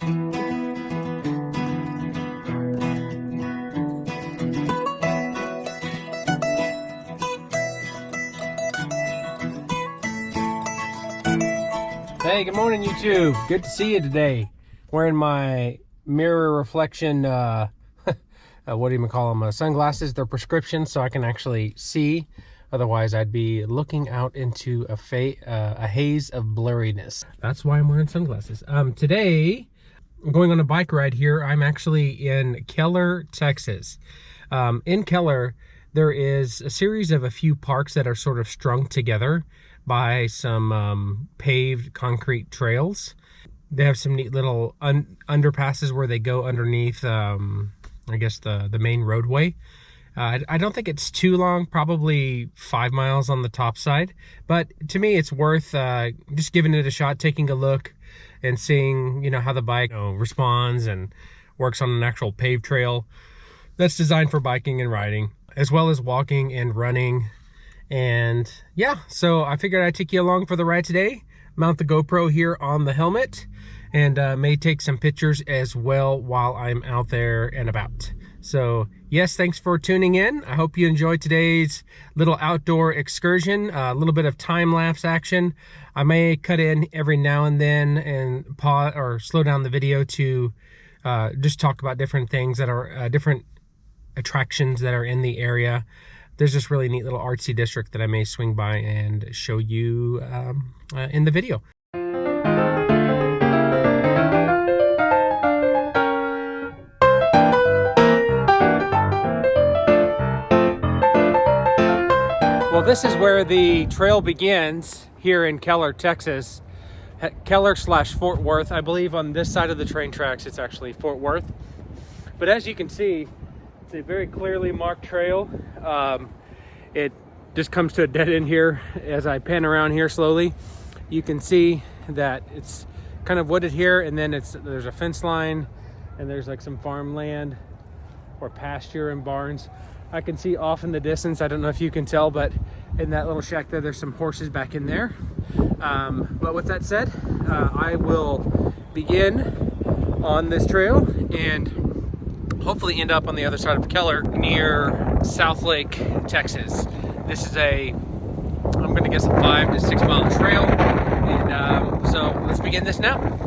Hey, good morning, YouTube. Good to see you today. Wearing my mirror reflection, what do you call them? Sunglasses. They're prescription, so I can actually see. Otherwise, I'd be looking out into a haze of blurriness. That's why I'm wearing sunglasses. Today, I'm going on a bike ride here. I'm actually in Keller, Texas. In Keller, there is a series of a few parks that are sort of strung together by some paved concrete trails. They have some neat little underpasses where they go underneath, I guess, the main roadway. I don't think it's too long, probably 5 miles on the top side. But to me, it's worth just giving it a shot, taking a look, and seeing, how the bike responds and works on an actual paved trail that's designed for biking and riding, as well as walking and running. And yeah, so I figured I'd take you along for the ride today, mount the GoPro here on the helmet, and may take some pictures as well while I'm out there and about. So yes, thanks for tuning in. I hope you enjoyed today's little outdoor excursion, a little bit of time-lapse action. I may cut in every now and then and pause or slow down the video to just talk about different things that are different attractions that are in the area. There's this really neat little artsy district that I may swing by and show you in the video. Well, this is where the trail begins here in Keller, Texas. Keller/Fort Worth. I believe on this side of the train tracks, it's actually Fort Worth. But as you can see, it's a very clearly marked trail. It just comes to a dead end here. As I pan around here slowly, you can see that it's kind of wooded here, and then there's a fence line, and there's like some farmland or pasture and barns. I can see off in the distance, I don't know if you can tell, but in that little shack there's some horses back in there. But with that said, I will begin on this trail and hopefully end up on the other side of Keller near South Lake, Texas. This is I'm gonna guess a 5 to 6 mile trail. And so let's begin this now.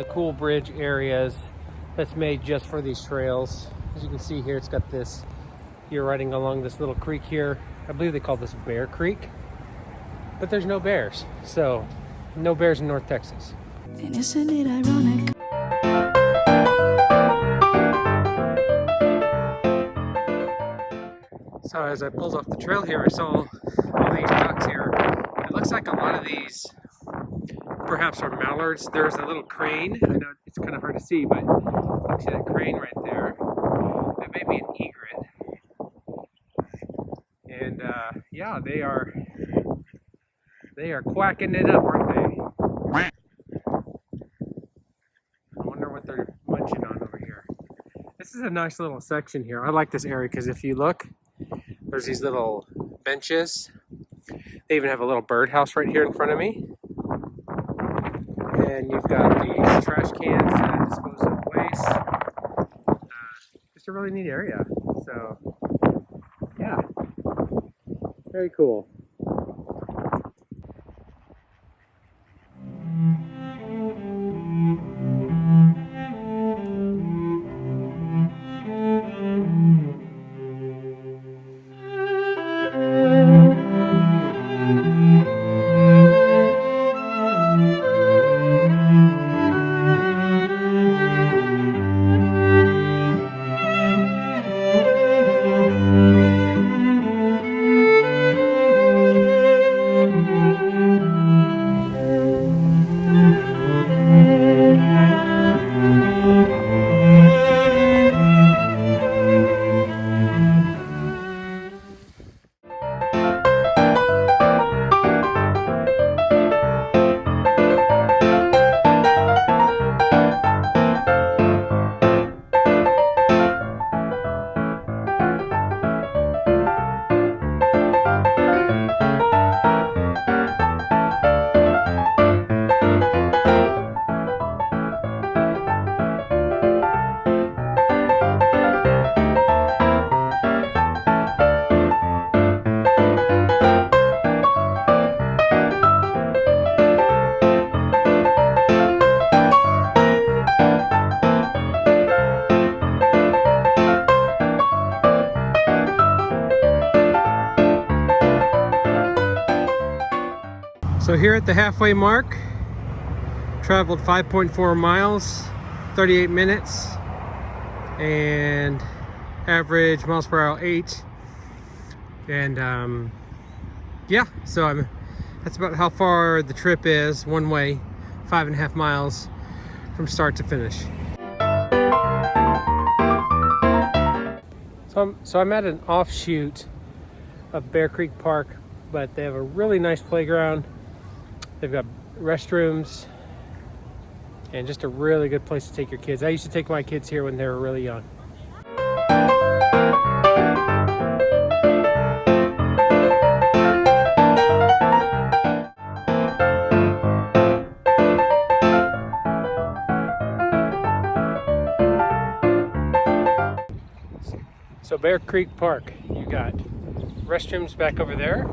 Cool bridge areas that's made just for these trails. As you can see here, it's got this, you're riding along this little creek here. I believe they call this Bear Creek, but there's no bears. So no bears in North Texas. And isn't it ironic? So as I pulled off the trail here, I saw all these ducks here. It looks like a lot of these perhaps are mallards. There's a little crane. I know it's kind of hard to see, but you see that crane right there. That may be an egret. And yeah, they are quacking it up, aren't they? I wonder what they're munching on over here. This is a nice little section here. I like this area because if you look, there's these little benches. They even have a little birdhouse right here in front of me. And you've got these trash cans to dispose of waste. Just a really neat area. So, yeah, very cool. here at the halfway mark, traveled 5.4 miles, 38 minutes, and average miles per hour 8. And yeah, so that's about how far the trip is one way, 5.5 miles from start to finish. So I'm at an offshoot of Bear Creek Park, but they have a really nice playground. They've got restrooms and just a really good place to take your kids. I used to take my kids here when they were really young. So Bear Creek Park, you got restrooms back over there,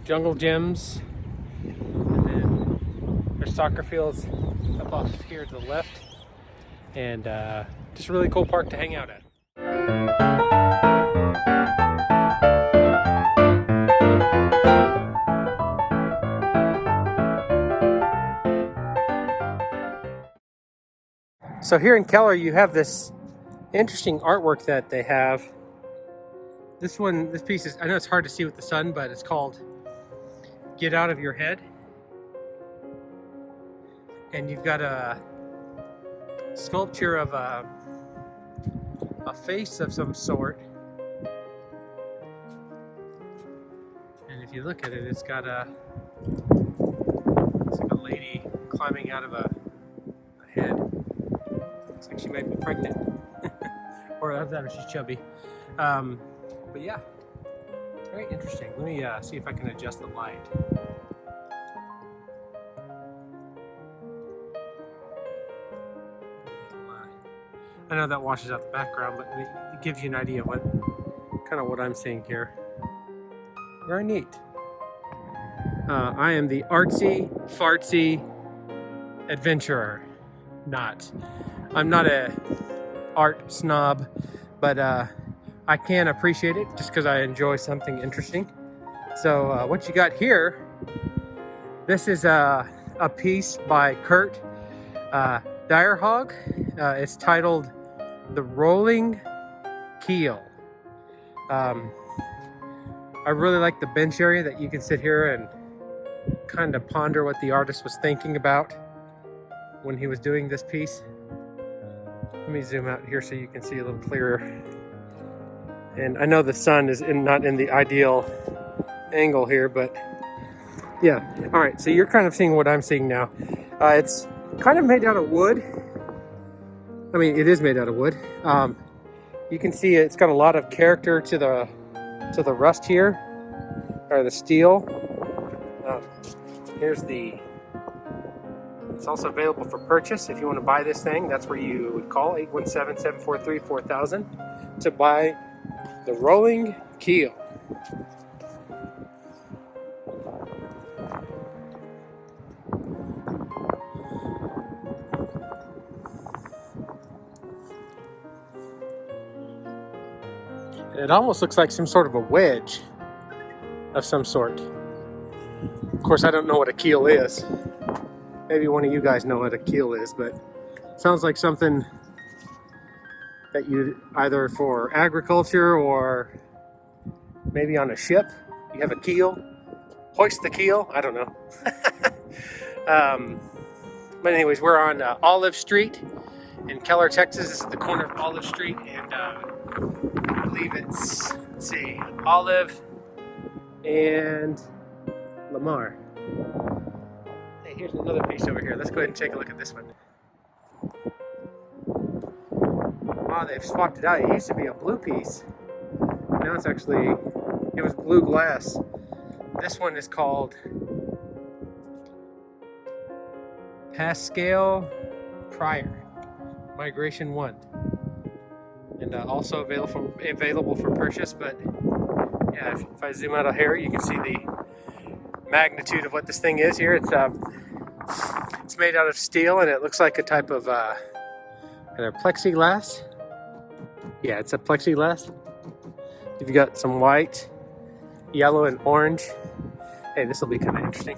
jungle gyms, and then there's soccer fields up off here to the left, and just a really cool park to hang out at. So here in Keller, you have this interesting artwork that they have. This piece is, I know it's hard to see with the sun, but it's called Get Out of Your Head. And you've got a sculpture of a face of some sort. And if you look at it, it's like a lady climbing out of a head. Looks like she might be pregnant. Or that she's chubby. But yeah, very interesting. Let me see if I can adjust the light. I know that washes out the background, but it gives you an idea of what I'm seeing here. Very neat. I am the artsy fartsy adventurer. I'm not a art snob, but I can appreciate it just because I enjoy something interesting. So what you got here, this is a piece by Kurt Direhog. It's titled The Rolling Keel. I really like the bench area that you can sit here and kind of ponder what the artist was thinking about when he was doing this piece. Let me zoom out here so you can see a little clearer. And I know the sun is not in the ideal angle here, but yeah. All right, so you're kind of seeing what I'm seeing now. It's kind of made out of wood. I mean, it is made out of wood. You can see it's got a lot of character to the rust here, or the steel. It's also available for purchase. If you want to buy this thing, that's where you would call 817-743-4000 to buy the rolling keel. It almost looks like some sort of a wedge of some sort. Of course, I don't know what a keel is. Maybe one of you guys know what a keel is, but it sounds like something that you either for agriculture or maybe on a ship, you have a keel. Hoist the keel, I don't know. But anyways, we're on Olive Street in Keller, Texas. This is the corner of Olive Street, and I believe it's, let's see, Olive and Lamar. Hey, here's another piece over here. Let's go ahead and take a look at this one. Wow, they've swapped it out. It used to be a blue piece. Now it's actually, it was blue glass. This one is called Pascal Pryor Migration 1. And also available for purchase, but yeah, if I zoom out of here, you can see the magnitude of what this thing is here. It's made out of steel, and it looks like a type of plexiglass. Yeah, it's a plexiglass. You've got some white, yellow, and orange Hey, this will be kind of interesting.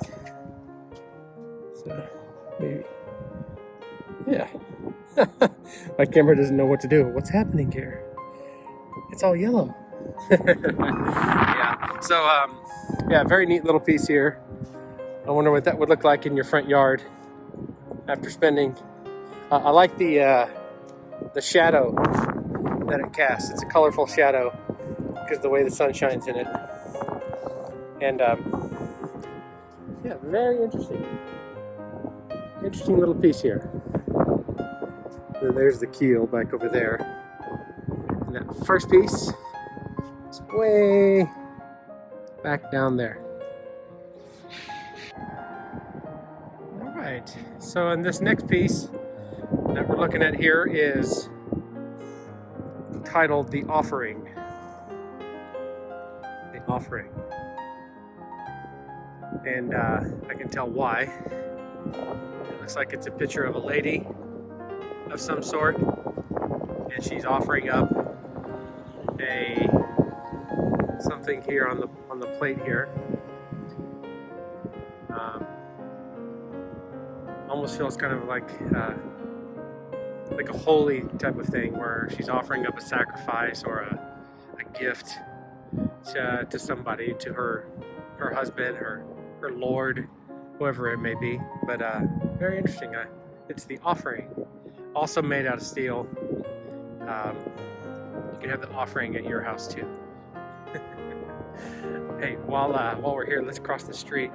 So, maybe. Yeah. My camera doesn't know what to do. What's happening here? It's all yellow. Yeah. So, yeah, very neat little piece here. I wonder what that would look like in your front yard after spending. I like the shadow that it casts. It's a colorful shadow because of the way the sun shines in it. And yeah, very interesting. Interesting little piece here. And there's the keel back over there. And that first piece is way back down there. All right, so in this next piece that we're looking at here is titled The Offering. The Offering. And I can tell why. It looks like it's a picture of a lady of some sort, and she's offering up something here on the plate here. Almost feels kind of like a holy type of thing, where she's offering up a sacrifice or a gift to somebody, to her husband, her Lord, whoever it may be. But very interesting. It's the offering, also made out of steel. You can have the offering at your house too. Hey, while we're here, let's cross the street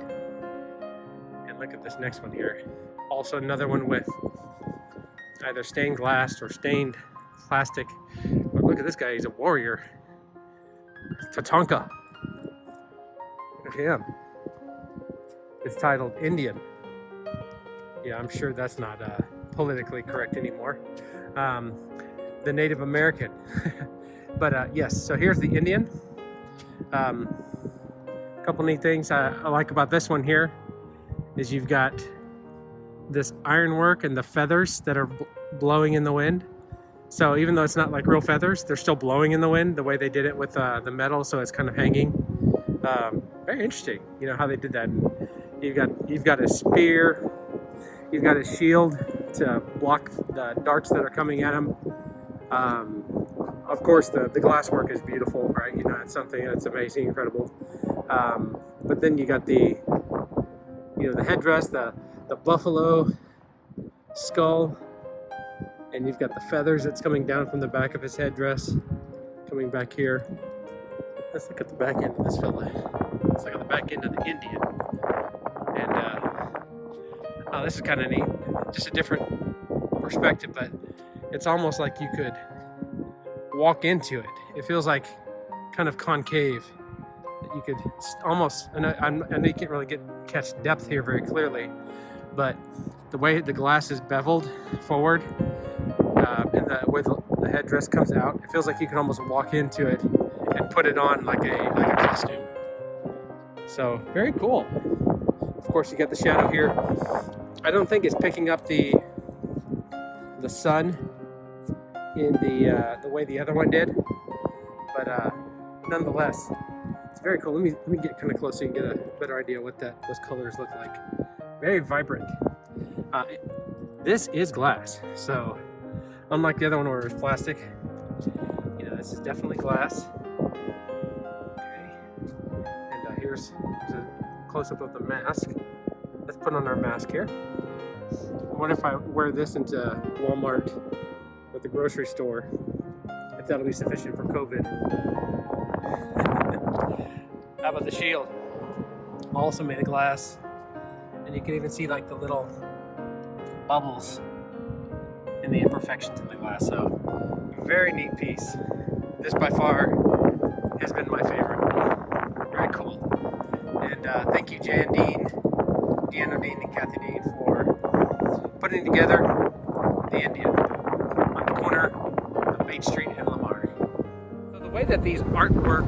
and look at this next one here. Also another one with either stained glass or stained plastic. But look at this guy, he's a warrior. Tatanka. Look at him. It's titled Indian. Yeah, I'm sure that's not politically correct anymore. The Native American. But yes, so here's the Indian. A couple neat things I like about this one here is you've got this ironwork and the feathers that are blowing in the wind. So even though it's not like real feathers, they're still blowing in the wind the way they did it with the metal, so it's kind of hanging. Very interesting, you know, how they did that. You've got a spear, you've got a shield to block the darts that are coming at him. Of course, the glass work is beautiful, right? You know, it's something that's amazing, incredible. But then you got the headdress, the buffalo skull, and you've got the feathers that's coming down from the back of his headdress, coming back here. Let's look at the back end of this fella. Let's look at the back end of the Indian. And this is kind of neat. Just a different perspective, but it's almost like you could walk into it. It feels like kind of concave. That you could almost, I know you can't really catch depth here very clearly, but the way the glass is beveled forward, and the way the headdress comes out, it feels like you can almost walk into it and put it on like a costume. So very cool. Of course, you got the shadow here. I don't think it's picking up the sun in the way the other one did, but nonetheless, it's very cool. Let me get kind of close so you can get a better idea what those colors look like. Very vibrant. This is glass, so unlike the other one where it was plastic, you know, this is definitely glass. Okay, and here's a close-up of the mask. Let's put on our mask here. I wonder if I wear this into Walmart or the grocery store, if that'll be sufficient for COVID. How about the shield? Also made of glass. And you can even see like the little bubbles in the imperfections of the glass. So, very neat piece. This by far has been my favorite. Very cool. And thank you, Deanna Dean and Kathy Dean, for putting together the Indian on the corner of Main Street and Lamar. So the way that these artwork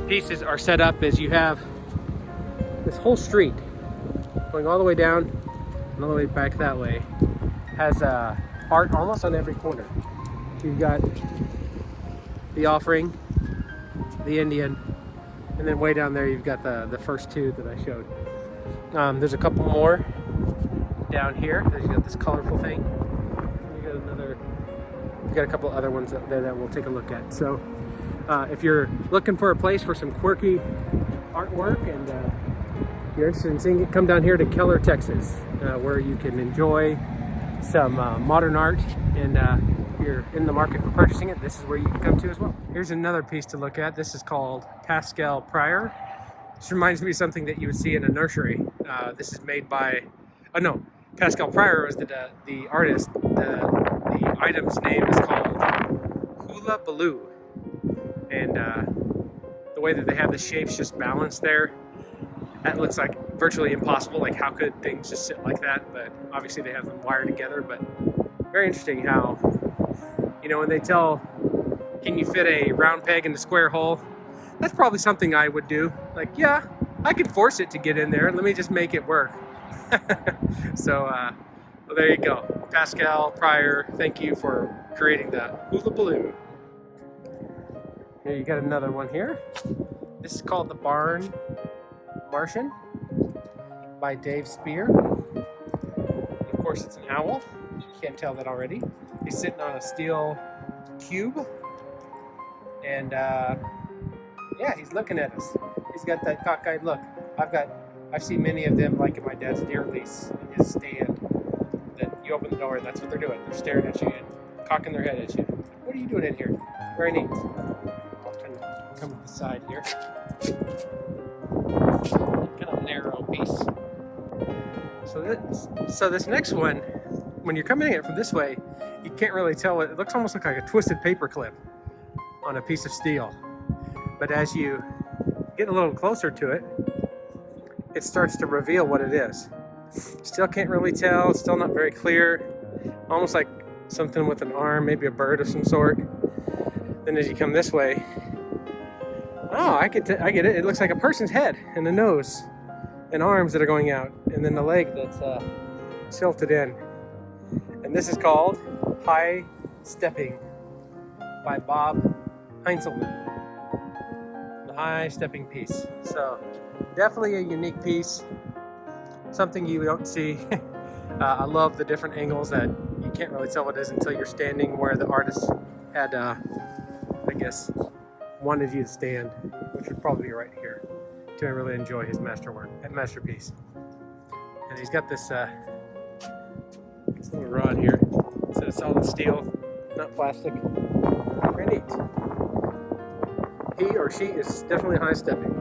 pieces are set up is you have this whole street going all the way down and all the way back that way. Has art almost on every corner. You've got the offering, the Indian, and And then way down there you've got the first two that I showed. There's a couple more down here. You got this colorful thing. You got a couple other ones up there that we'll take a look at. So if you're looking for a place for some quirky artwork and you're interested in seeing it, come down here to Keller, Texas, where you can enjoy some modern art. And if you're in the market for purchasing it, this is where you can come to as well. Here's another piece to look at. This is called Pascal Prior. This reminds me of something that you would see in a nursery. This is made by, oh no, Pascal Prior was the artist. The item's name is called Hula Baloo. And the way that they have the shapes just balanced there, that looks like virtually impossible. Like, how could things just sit like that? But obviously they have them wired together. But very interesting how, you know, when they tell, can you fit a round peg in a square hole? That's probably something I would do. Like, yeah, I could force it to get in there. Let me just make it work. So, well, there you go. Pascal Prior, thank you for creating the Hula Baloo. Here you got another one here. This is called the Barn Martian by Dave Spear. Of course, it's an owl. You can't tell that already. He's sitting on a steel cube. And yeah, he's looking at us. He's got that cockeyed look. I've seen many of them, like at my dad's deer lease in his stand, that you open the door and that's what they're doing. They're staring at you and cocking their head at you. What are you doing in here? Very neat. I'll kind of come to the side here. Kind of narrow piece. So this next one, when you're coming at it from this way, you can't really tell. It looks almost like a twisted paper clip on a piece of steel. But as you get a little closer to it, it starts to reveal what it is. Still can't really tell, still not very clear. Almost like something with an arm, maybe a bird of some sort. Then as you come this way, oh, I get it. It looks like a person's head and a nose and arms that are going out, and then the leg that's tilted in. And this is called High Stepping by Bob Heinzelman. The high stepping piece. So definitely a unique piece, something you don't see. I love the different angles that you can't really tell what it is until you're standing where the artist had, I guess, wanted you to stand, which would probably be right here, to really enjoy his masterpiece. And he's got this little rod here. It's a solid steel, not plastic. Very neat. He or she is definitely high stepping.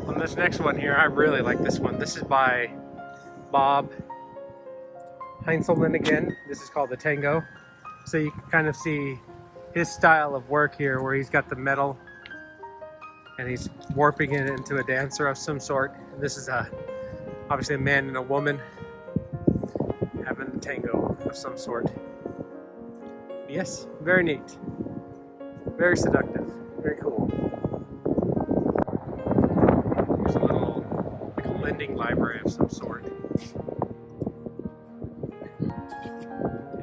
On this next one here, I really like this one. This is by Bob Heinzelman again. This is called the Tango. So you can kind of see his style of work here, where he's got the metal and he's warping it into a dancer of some sort. And this is obviously a man and a woman having a tango of some sort. Yes, very neat. Very seductive. Very cool. There's a little, like a lending library of some sort. Okay,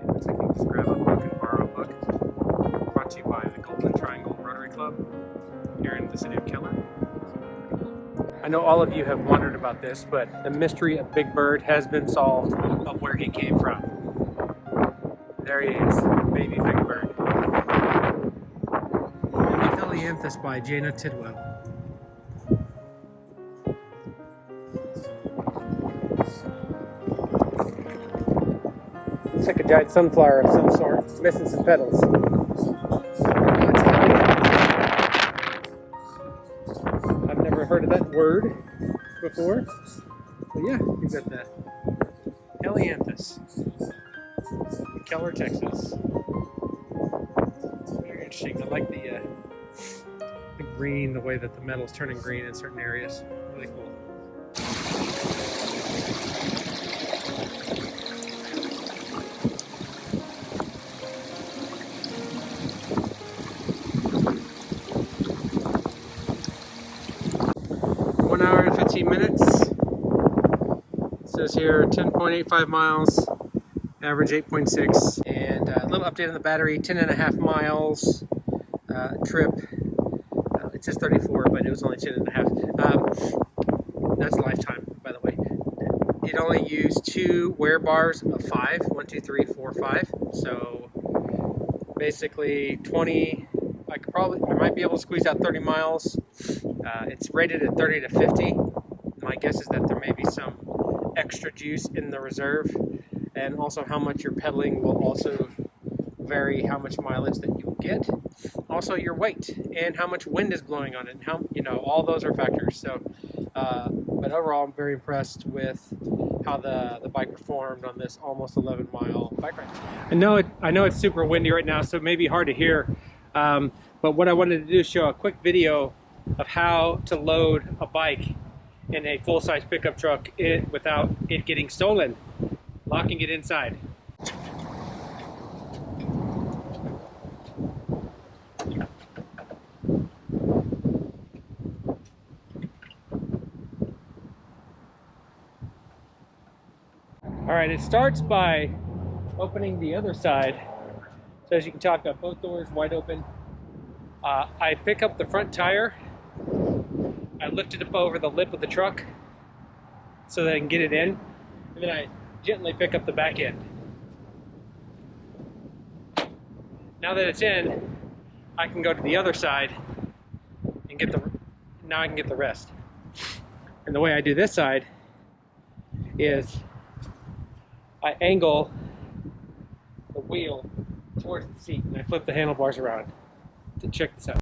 looks like you can just grab a book and borrow a book. Brought to you by the Golden Triangle Rotary Club here in the city of Keller. I know all of you have wondered about this, but the mystery of Big Bird has been solved of where he came from. There he is, baby Big Bird. This by Jana Tidwell. Looks like a giant sunflower of some sort, missing some petals. I've never heard of that word before. But yeah, you got the Helianthus, Keller, Texas. Very interesting. I like the green, the way that the metal's turning green in certain areas. Really cool. One hour and 15 minutes. It says here 10.85 miles, average 8.6, and a little update on the battery, 10.5 miles trip. it says 34, but it was only 10 and a half. That's lifetime, by the way. It only used 2 wear bars of 5, 1, 2, 3, 4, 5. So basically 20. I might be able to squeeze out 30 miles. It's rated at 30 to 50. My guess is that there may be some extra juice in the reserve, and also how much you're pedaling will also vary how much mileage that you will get. Also your weight and how much wind is blowing on it, and how, you know, all those are factors. So but overall I'm very impressed with how the bike performed on this almost 11-mile bike ride. I know it's super windy right now, so it may be hard to hear, but what I wanted to do is show a quick video of how to load a bike in a full-size pickup truck without it getting stolen, locking it inside. All right, it starts by opening the other side. So as you can tell, I've got both doors wide open. I pick up the front tire. I lift it up over the lip of the truck so that I can get it in. And then I gently pick up the back end. Now that it's in, I can go to the other side and now I can get the rest. And the way I do this side is I angle the wheel towards the seat and I flip the handlebars around. To check this out.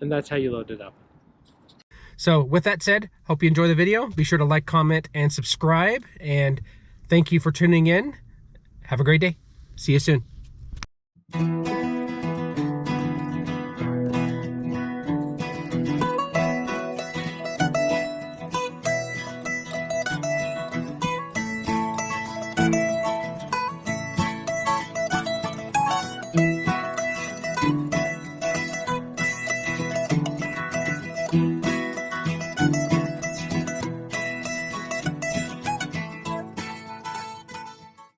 And that's how you load it up. So with that said, hope you enjoy the video. Be sure to like, comment, and subscribe. And thank you for tuning in. Have a great day. See you soon.